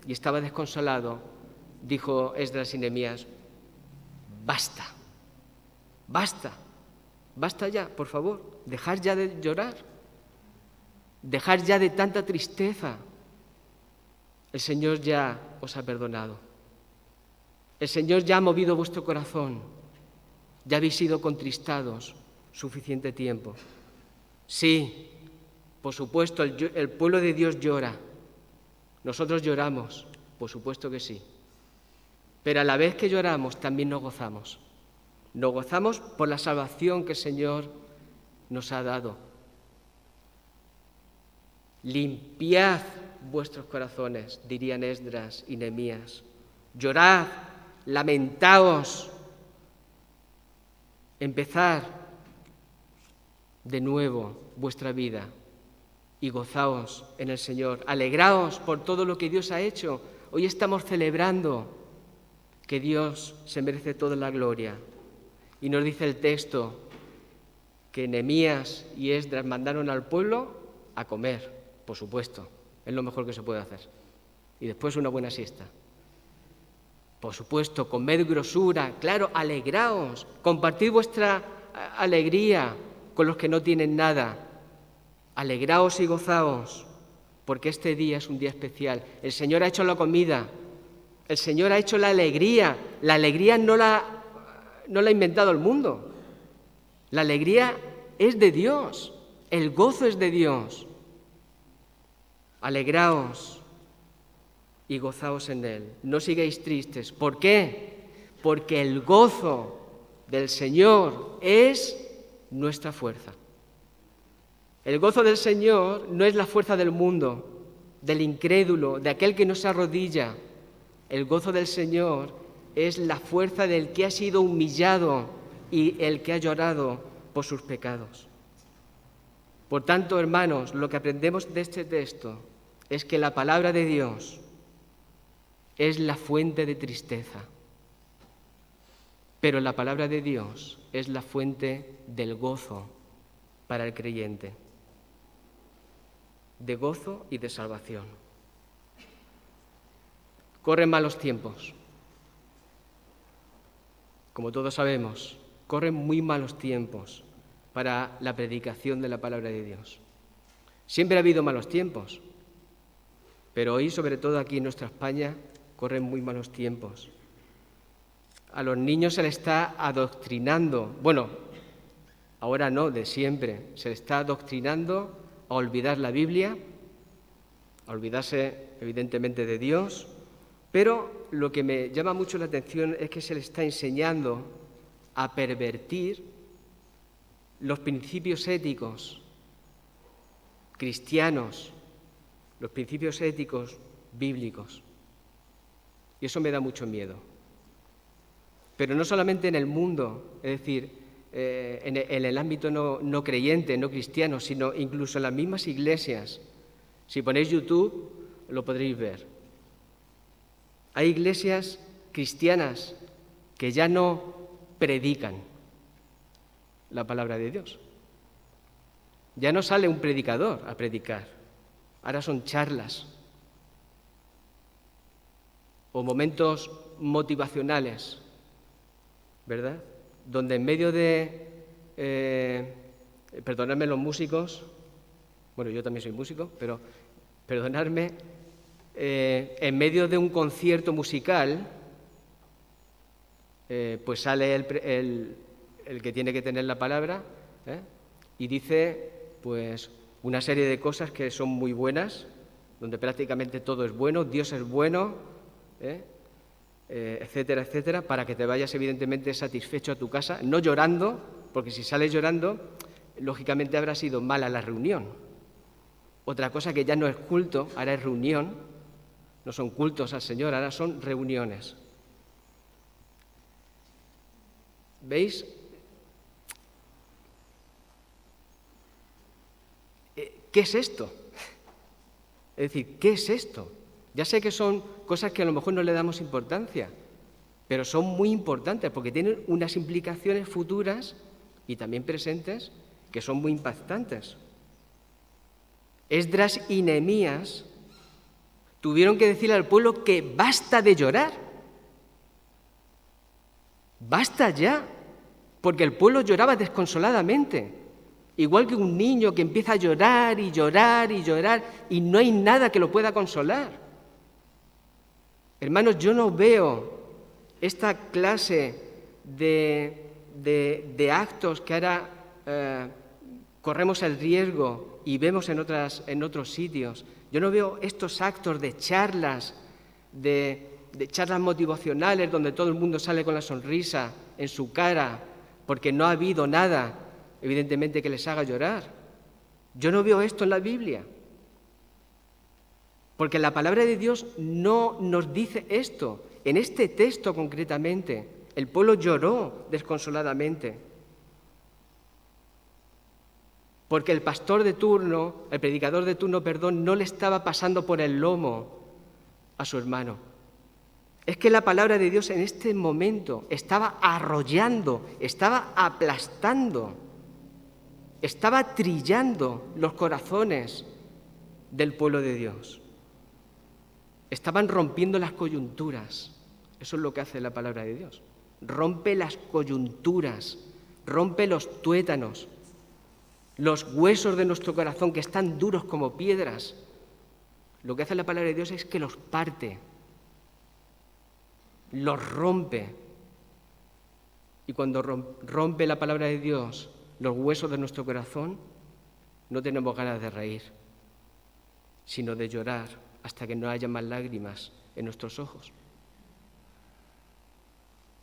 y estaba desconsolado, dijo Esdras y Nehemías, basta, basta, basta ya, por favor, dejar ya de llorar, dejar ya de tanta tristeza. El Señor ya os ha perdonado. El Señor ya ha movido vuestro corazón. Ya habéis sido contristados suficiente tiempo. Sí, por supuesto, el pueblo de Dios llora. Nosotros lloramos, por supuesto que sí. Pero a la vez que lloramos, también nos gozamos. Nos gozamos por la salvación que el Señor nos ha dado. Limpiad vuestros corazones, dirían Esdras y Nehemías. Llorad, lamentaos, empezad de nuevo vuestra vida y gozaos en el Señor. Alegraos por todo lo que Dios ha hecho. Hoy estamos celebrando que Dios se merece toda la gloria. Y nos dice el texto que Nehemías y Esdras mandaron al pueblo a comer, por supuesto, es lo mejor que se puede hacer. Y después una buena siesta. Por supuesto, comed grosura, claro, alegraos, compartid vuestra alegría con los que no tienen nada. Alegraos y gozaos, porque este día es un día especial. El Señor ha hecho la comida, el Señor ha hecho la alegría. La alegría no la ha inventado el mundo. La alegría es de Dios, el gozo es de Dios. Alegraos y gozaos en Él. No sigáis tristes. ¿Por qué? Porque el gozo del Señor es nuestra fuerza. El gozo del Señor no es la fuerza del mundo, del incrédulo, de aquel que no se arrodilla. El gozo del Señor es la fuerza del que ha sido humillado y el que ha llorado por sus pecados. Por tanto, hermanos, lo que aprendemos de este texto es que la palabra de Dios es la fuente de tristeza, pero la palabra de Dios es la fuente del gozo para el creyente, de gozo y de salvación. Corren malos tiempos. Como todos sabemos, corren muy malos tiempos para la predicación de la palabra de Dios. Siempre ha habido malos tiempos, pero hoy, sobre todo aquí en nuestra España, corren muy malos tiempos. A los niños se les está adoctrinando, bueno, ahora no, de siempre, se les está adoctrinando a olvidar la Biblia, a olvidarse evidentemente de Dios, pero lo que me llama mucho la atención es que se les está enseñando a pervertir los principios éticos cristianos, los principios éticos bíblicos. Y eso me da mucho miedo. Pero no solamente en el mundo, es decir, en el ámbito no creyente, no cristiano, sino incluso en las mismas iglesias. Si ponéis YouTube, lo podréis ver. Hay iglesias cristianas que ya no predican la palabra de Dios. Ya no sale un predicador a predicar, ahora son charlas o momentos motivacionales, ¿verdad? Donde en medio de, perdonadme los músicos, bueno, yo también soy músico, pero perdonadme, en medio de un concierto musical, pues sale el que tiene que tener la palabra, y dice pues una serie de cosas que son muy buenas, donde prácticamente todo es bueno, Dios es bueno, etcétera, etcétera, para que te vayas evidentemente satisfecho a tu casa, no llorando, porque si sales llorando, lógicamente habrá sido mala la reunión. Otra cosa que ya no es culto, ahora es reunión, no son cultos al Señor, ahora son reuniones. ¿Veis? ¿Qué es esto? Es decir, ¿qué es esto? Ya sé que son cosas que a lo mejor no le damos importancia, pero son muy importantes porque tienen unas implicaciones futuras y también presentes que son muy impactantes. Esdras y Nehemías tuvieron que decirle al pueblo que basta de llorar. Basta ya. porque el pueblo lloraba desconsoladamente, igual que un niño que empieza a llorar y llorar y llorar y no hay nada que lo pueda consolar. Hermanos, yo no veo esta clase de actos que ahora corremos el riesgo y vemos en otros sitios. Yo no veo estos actos de charlas, de charlas motivacionales donde todo el mundo sale con la sonrisa en su cara porque no ha habido nada, evidentemente, que les haga llorar. Yo no veo esto en la Biblia, porque la palabra de Dios no nos dice esto. En este texto concretamente, el pueblo lloró desconsoladamente, porque el pastor de turno, el predicador de turno, no le estaba pasando por el lomo a su hermano. Es que la palabra de Dios en este momento estaba arrollando, estaba aplastando, estaba trillando los corazones del pueblo de Dios. Estaban rompiendo las coyunturas. Eso es lo que hace la palabra de Dios. Rompe las coyunturas, rompe los tuétanos, los huesos de nuestro corazón que están duros como piedras. Lo que hace la palabra de Dios es que los parte, los rompe. Y cuando rompe la palabra de Dios los huesos de nuestro corazón, no tenemos ganas de reír, sino de llorar hasta que no haya más lágrimas en nuestros ojos.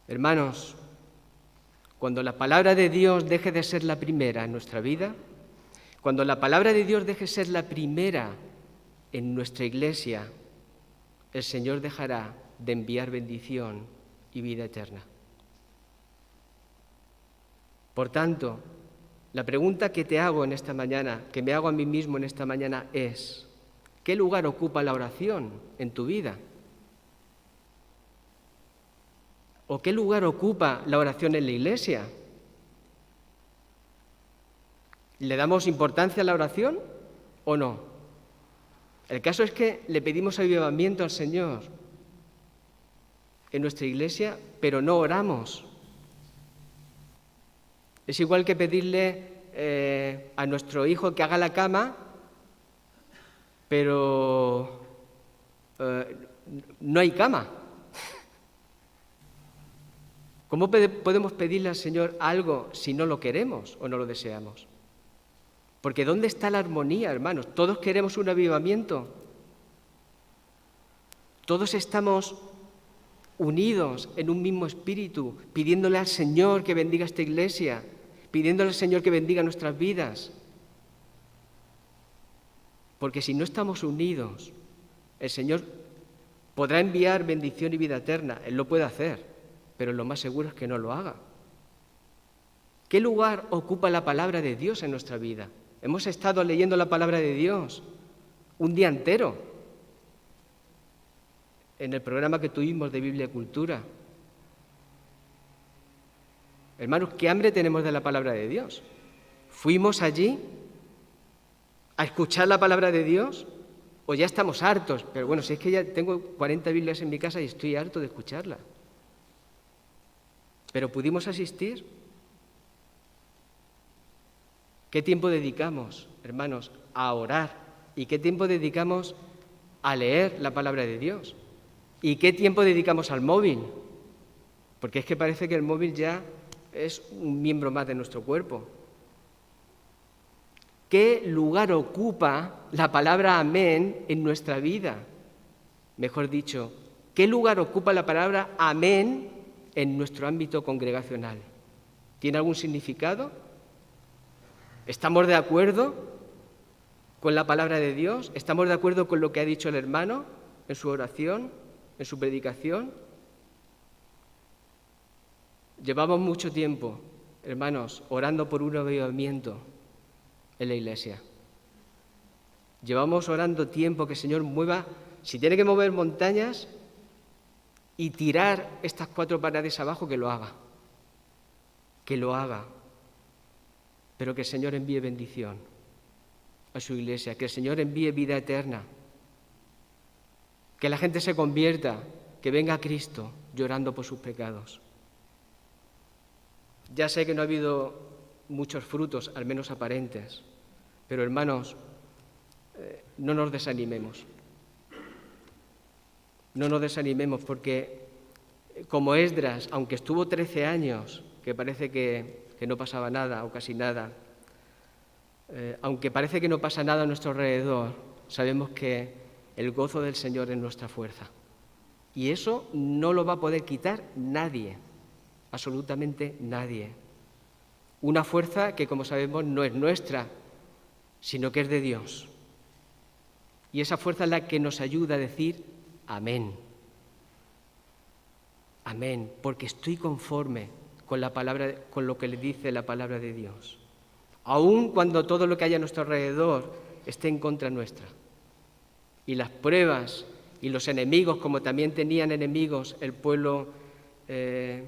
Hermanos, cuando la palabra de Dios deje de ser la primera en nuestra vida, cuando la palabra de Dios deje de ser la primera en nuestra iglesia, el Señor dejará de enviar bendición y vida eterna. Por tanto, la pregunta que te hago en esta mañana, que me hago a mí mismo en esta mañana es: ¿qué lugar ocupa la oración en tu vida? ¿O qué lugar ocupa la oración en la iglesia? ¿Le damos importancia a la oración o no? El caso es que le pedimos avivamiento al Señor en nuestra iglesia, pero no oramos. Es igual que pedirle a nuestro hijo que haga la cama, pero no hay cama. ¿Cómo podemos pedirle al Señor algo si no lo queremos o no lo deseamos? Porque ¿dónde está la armonía, hermanos? Todos queremos un avivamiento. Todos estamos unidos en un mismo espíritu, pidiéndole al Señor que bendiga esta iglesia, pidiéndole al Señor que bendiga nuestras vidas. Porque si no estamos unidos, el Señor podrá enviar bendición y vida eterna. Él lo puede hacer, pero lo más seguro es que no lo haga. ¿Qué lugar ocupa la palabra de Dios en nuestra vida? Hemos estado leyendo la palabra de Dios un día entero en el programa que tuvimos de Biblia y Cultura. Hermanos, ¿qué hambre tenemos de la palabra de Dios? ¿Fuimos allí a escuchar la palabra de Dios o ya estamos hartos? Pero bueno, si es que ya tengo 40 Biblias en mi casa y estoy harto de escucharla. ¿Pero pudimos asistir? ¿Qué tiempo dedicamos, hermanos, a orar? ¿Y qué tiempo dedicamos a leer la palabra de Dios? ¿Y qué tiempo dedicamos al móvil? Porque es que parece que el móvil ya es un miembro más de nuestro cuerpo. ¿Qué lugar ocupa la palabra amén en nuestra vida? Mejor dicho, ¿qué lugar ocupa la palabra amén en nuestro ámbito congregacional? ¿Tiene algún significado? ¿Estamos de acuerdo con la palabra de Dios? ¿Estamos de acuerdo con lo que ha dicho el hermano en su oración, en su predicación? Llevamos mucho tiempo, hermanos, orando por un avivamiento en la iglesia. Llevamos orando tiempo que el Señor mueva, si tiene que mover montañas y tirar estas 4 paredes abajo, que lo haga. Que lo haga. Pero que el Señor envíe bendición a su iglesia, que el Señor envíe vida eterna, que la gente se convierta, que venga a Cristo llorando por sus pecados. Ya sé que no ha habido muchos frutos, al menos aparentes, pero hermanos, no nos desanimemos. No nos desanimemos porque, como Esdras, aunque estuvo 13 años, que parece que no pasaba nada o casi nada, aunque parece que no pasa nada a nuestro alrededor, sabemos que el gozo del Señor es nuestra fuerza. Y eso no lo va a poder quitar nadie, absolutamente nadie. Una fuerza que, como sabemos, no es nuestra, sino que es de Dios. Y esa fuerza es la que nos ayuda a decir amén. Amén, porque estoy conforme con la palabra, con lo que le dice la palabra de Dios. Aun cuando todo lo que haya a nuestro alrededor esté en contra nuestra. Y las pruebas y los enemigos, como también tenían enemigos el pueblo de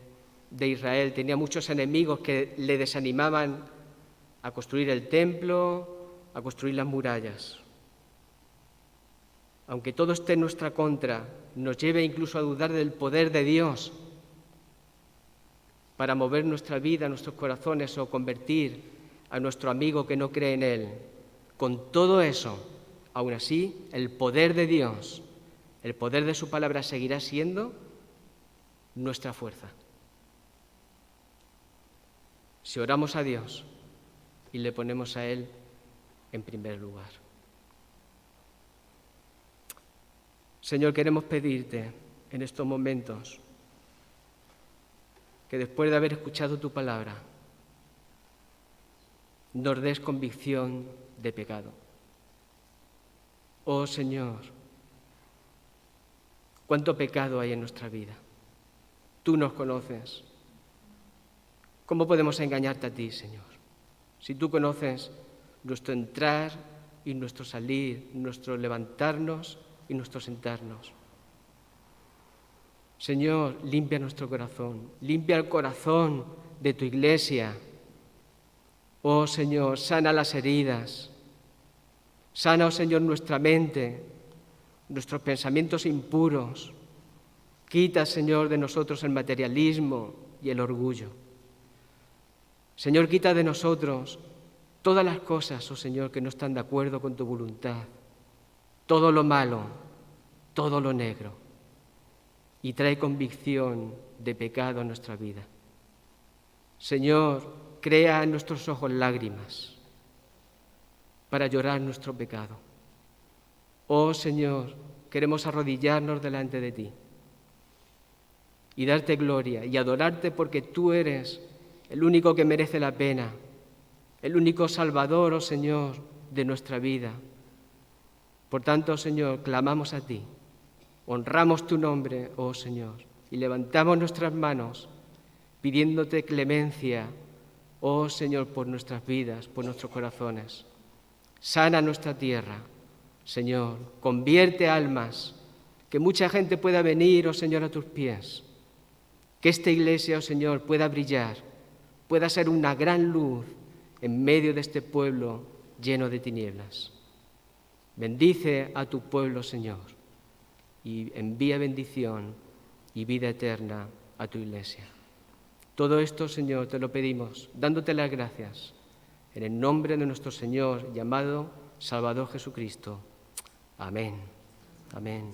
Israel, tenía muchos enemigos que le desanimaban a construir el templo, a construir las murallas. Aunque todo esté en nuestra contra, nos lleve incluso a dudar del poder de Dios para mover nuestra vida, nuestros corazones o convertir a nuestro amigo que no cree en Él. Con todo eso, aún así, el poder de Dios, el poder de su palabra seguirá siendo nuestra fuerza. Si oramos a Dios y le ponemos a Él en primer lugar. Señor, queremos pedirte en estos momentos que después de haber escuchado tu palabra, nos des convicción de pecado. Oh Señor, cuánto pecado hay en nuestra vida. Tú nos conoces. ¿Cómo podemos engañarte a ti, Señor? Si tú conoces nuestro entrar y nuestro salir, nuestro levantarnos y nuestro sentarnos. Señor, limpia nuestro corazón, limpia el corazón de tu iglesia. Oh Señor, sana las heridas, sana, oh Señor, nuestra mente, nuestros pensamientos impuros. Quita, Señor, de nosotros el materialismo y el orgullo. Señor, quita de nosotros todas las cosas, oh Señor, que no están de acuerdo con tu voluntad, todo lo malo, todo lo negro, y trae convicción de pecado a nuestra vida. Señor, crea en nuestros ojos lágrimas para llorar nuestro pecado. Oh Señor, queremos arrodillarnos delante de ti y darte gloria y adorarte porque tú eres el único que merece la pena, el único Salvador, oh Señor, de nuestra vida. Por tanto, Señor, clamamos a ti, honramos tu nombre, oh Señor, y levantamos nuestras manos pidiéndote clemencia, oh Señor, por nuestras vidas, por nuestros corazones. Sana nuestra tierra, Señor, convierte almas, que mucha gente pueda venir, oh Señor, a tus pies. Que esta iglesia, oh Señor, pueda brillar, pueda ser una gran luz en medio de este pueblo lleno de tinieblas. Bendice a tu pueblo, Señor, y envía bendición y vida eterna a tu iglesia. Todo esto, Señor, te lo pedimos, dándote las gracias, en el nombre de nuestro Señor, llamado Salvador Jesucristo. Amén. Amén.